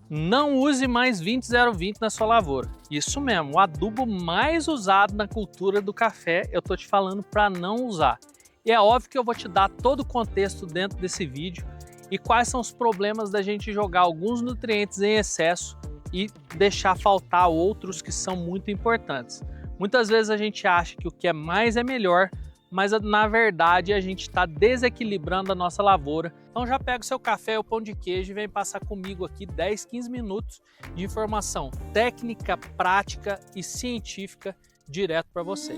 Não use mais 20-0-20 na sua lavoura. Isso mesmo, o adubo mais usado na cultura do café, eu tô te falando para não usar. E é óbvio que eu vou te dar todo o contexto dentro desse vídeo e quais são os problemas da gente jogar alguns nutrientes em excesso e deixar faltar outros que são muito importantes. Muitas vezes a gente acha que o que é mais é melhor, mas na verdade a gente está desequilibrando a nossa lavoura. Então já pega o seu café, o pão de queijo e vem passar comigo aqui 10-15 minutos de informação técnica, prática e científica direto para você.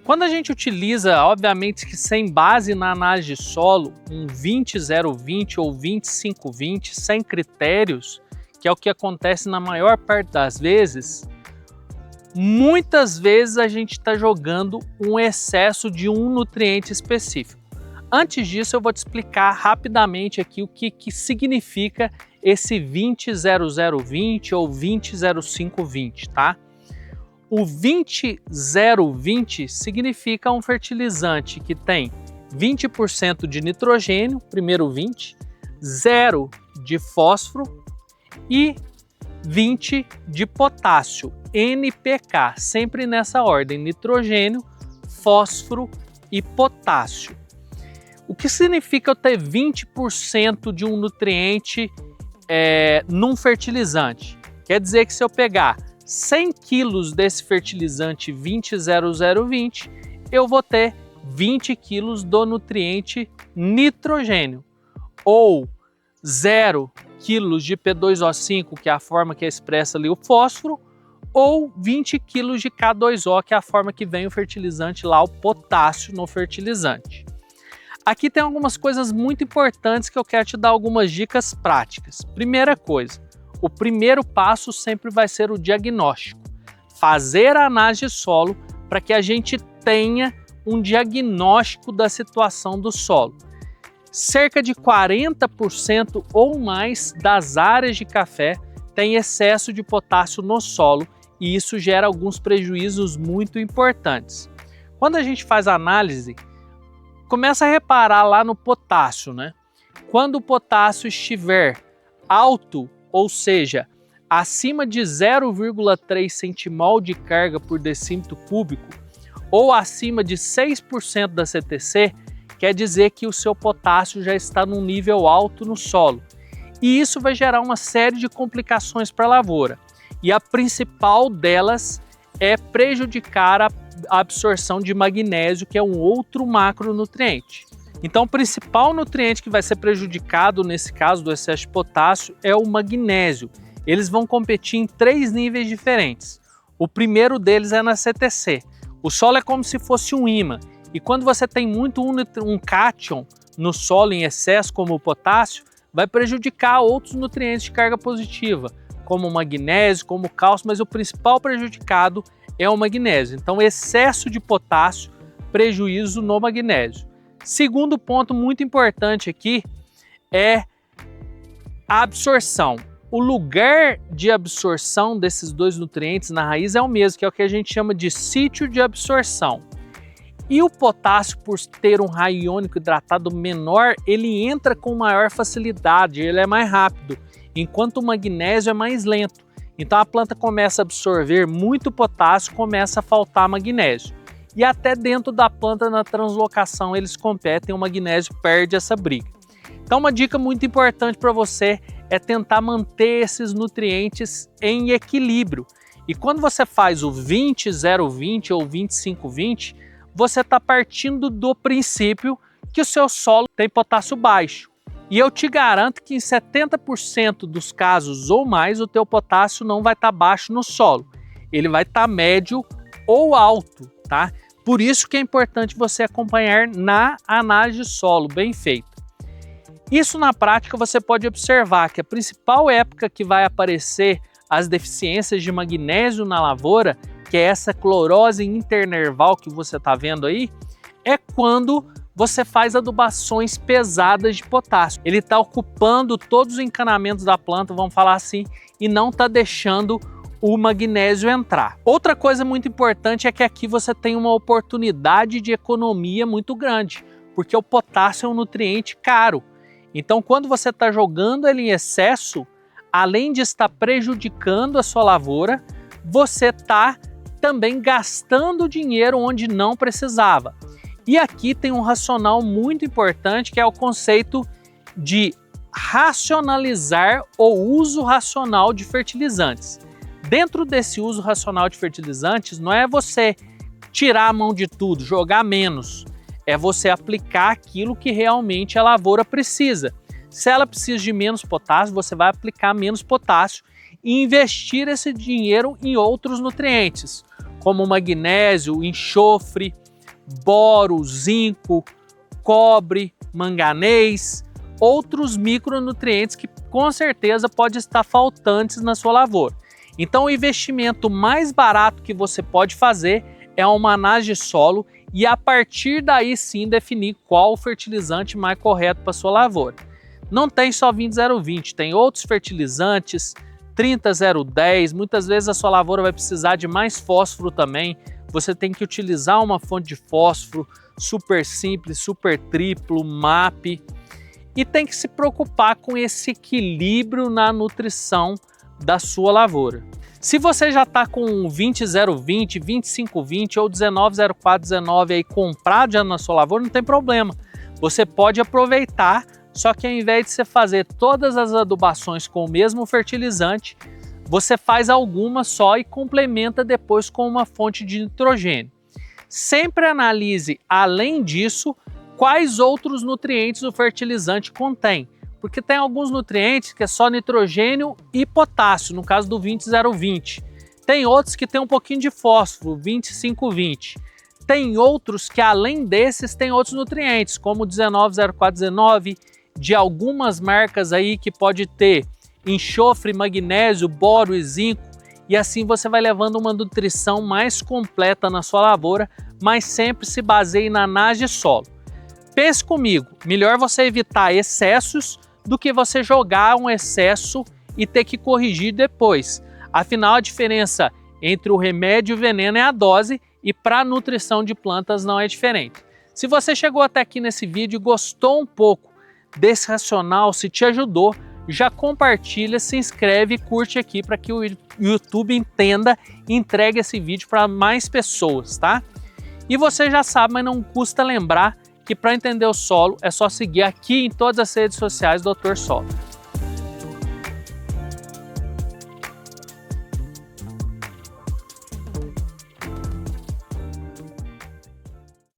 Quando a gente utiliza, obviamente que sem base na análise de solo, um 20-0-20 ou 25-20, sem critérios, que é o que acontece na maior parte das vezes, muitas vezes a gente está jogando um excesso de um nutriente específico. Antes disso, eu vou te explicar rapidamente aqui o que significa esse 20-0-0-20 ou 20-0-5-20, tá? O 20-0-20 significa um fertilizante que tem 20% de nitrogênio, primeiro 20, 0 de fósforo e 20 de potássio, NPK, sempre nessa ordem, nitrogênio, fósforo e potássio. O que significa eu ter 20% de um nutriente num fertilizante? Quer dizer que se eu pegar 100 quilos desse fertilizante 20-0-0-20, eu vou ter 20 quilos do nutriente nitrogênio, ou 0 quilos de P2O5, que é a forma que é expressa ali o fósforo, ou 20 quilos de K2O, que é a forma que vem o fertilizante lá, o potássio no fertilizante. Aqui tem algumas coisas muito importantes que eu quero te dar algumas dicas práticas. Primeira coisa, o primeiro passo sempre vai ser o diagnóstico. Fazer a análise de solo para que a gente tenha um diagnóstico da situação do solo. Cerca de 40% ou mais das áreas de café tem excesso de potássio no solo e isso gera alguns prejuízos muito importantes. Quando a gente faz a análise, começa a reparar lá no potássio, né? Quando o potássio estiver alto, ou seja, acima de 0,3 centimol de carga por decímetro cúbico ou acima de 6% da CTC, quer dizer que o seu potássio já está num nível alto no solo. E isso vai gerar uma série de complicações para a lavoura. E a principal delas é prejudicar a absorção de magnésio, que é um outro macronutriente. Então, o principal nutriente que vai ser prejudicado nesse caso do excesso de potássio é o magnésio. Eles vão competir em 3 níveis diferentes. O primeiro deles é na CTC. O solo é como se fosse um ímã. E quando você tem muito um cátion no solo em excesso, como o potássio, vai prejudicar outros nutrientes de carga positiva, como o magnésio, como o cálcio, mas o principal prejudicado é o magnésio. Então, excesso de potássio, prejuízo no magnésio. Segundo ponto muito importante aqui é a absorção. O lugar de absorção desses dois nutrientes na raiz é o mesmo, que é o que a gente chama de sítio de absorção. E o potássio, por ter um raio iônico hidratado menor, ele entra com maior facilidade, ele é mais rápido, enquanto o magnésio é mais lento. Então a planta começa a absorver muito potássio, começa a faltar magnésio. E até dentro da planta, na translocação, eles competem, o magnésio perde essa briga. Então uma dica muito importante para você é tentar manter esses nutrientes em equilíbrio. E quando você faz o 20-0-20 ou 25-20, você está partindo do princípio que o seu solo tem potássio baixo. E eu te garanto que em 70% dos casos ou mais, o teu potássio não vai estar baixo no solo. Ele vai estar médio ou alto, tá? Por isso que é importante você acompanhar na análise de solo, bem feita. Isso na prática você pode observar que a principal época que vai aparecer as deficiências de magnésio na lavoura, que é essa clorose internerval que você está vendo aí, é quando você faz adubações pesadas de potássio. Ele está ocupando todos os encanamentos da planta, vamos falar assim, e não está deixando o magnésio entrar. Outra coisa muito importante é que aqui você tem uma oportunidade de economia muito grande, porque o potássio é um nutriente caro. Então, quando você está jogando ele em excesso, além de estar prejudicando a sua lavoura, você está também gastando dinheiro onde não precisava. E aqui tem um racional muito importante, que é o conceito de racionalizar o uso racional de fertilizantes. Dentro desse uso racional de fertilizantes, não é você tirar a mão de tudo, jogar menos. É você aplicar aquilo que realmente a lavoura precisa. Se ela precisa de menos potássio, você vai aplicar menos potássio e investir esse dinheiro em outros nutrientes, como magnésio, enxofre, boro, zinco, cobre, manganês, outros micronutrientes que com certeza pode estar faltantes na sua lavoura. Então o investimento mais barato que você pode fazer é uma análise de solo e a partir daí sim definir qual o fertilizante mais correto para a sua lavoura. Não tem só 20-0-20, tem outros fertilizantes, 30-0-10, muitas vezes a sua lavoura vai precisar de mais fósforo também, você tem que utilizar uma fonte de fósforo super simples, super triplo, MAP, e tem que se preocupar com esse equilíbrio na nutrição da sua lavoura. Se você já está com 20-0-20, 25-20 ou 19-04-19 aí comprado já na sua lavoura, não tem problema. Você pode aproveitar, só que ao invés de você fazer todas as adubações com o mesmo fertilizante, você faz algumas só e complementa depois com uma fonte de nitrogênio. Sempre analise, além disso, quais outros nutrientes o fertilizante contém, porque tem alguns nutrientes que é só nitrogênio e potássio, no caso do 20-0-20. Tem outros que tem um pouquinho de fósforo, 25-20. Tem outros que além desses tem outros nutrientes, como 19-04-19, de algumas marcas aí que pode ter enxofre, magnésio, boro e zinco, e assim você vai levando uma nutrição mais completa na sua lavoura, mas sempre se baseie na análise de solo. Pense comigo, melhor você evitar excessos do que você jogar um excesso e ter que corrigir depois. Afinal, a diferença entre o remédio e o veneno é a dose e para a nutrição de plantas não é diferente. Se você chegou até aqui nesse vídeo e gostou um pouco desse racional, se te ajudou, já compartilha, se inscreve e curte aqui para que o YouTube entenda e entregue esse vídeo para mais pessoas, tá? E você já sabe, mas não custa lembrar que para entender o solo é só seguir aqui em todas as redes sociais do Dr. Solo.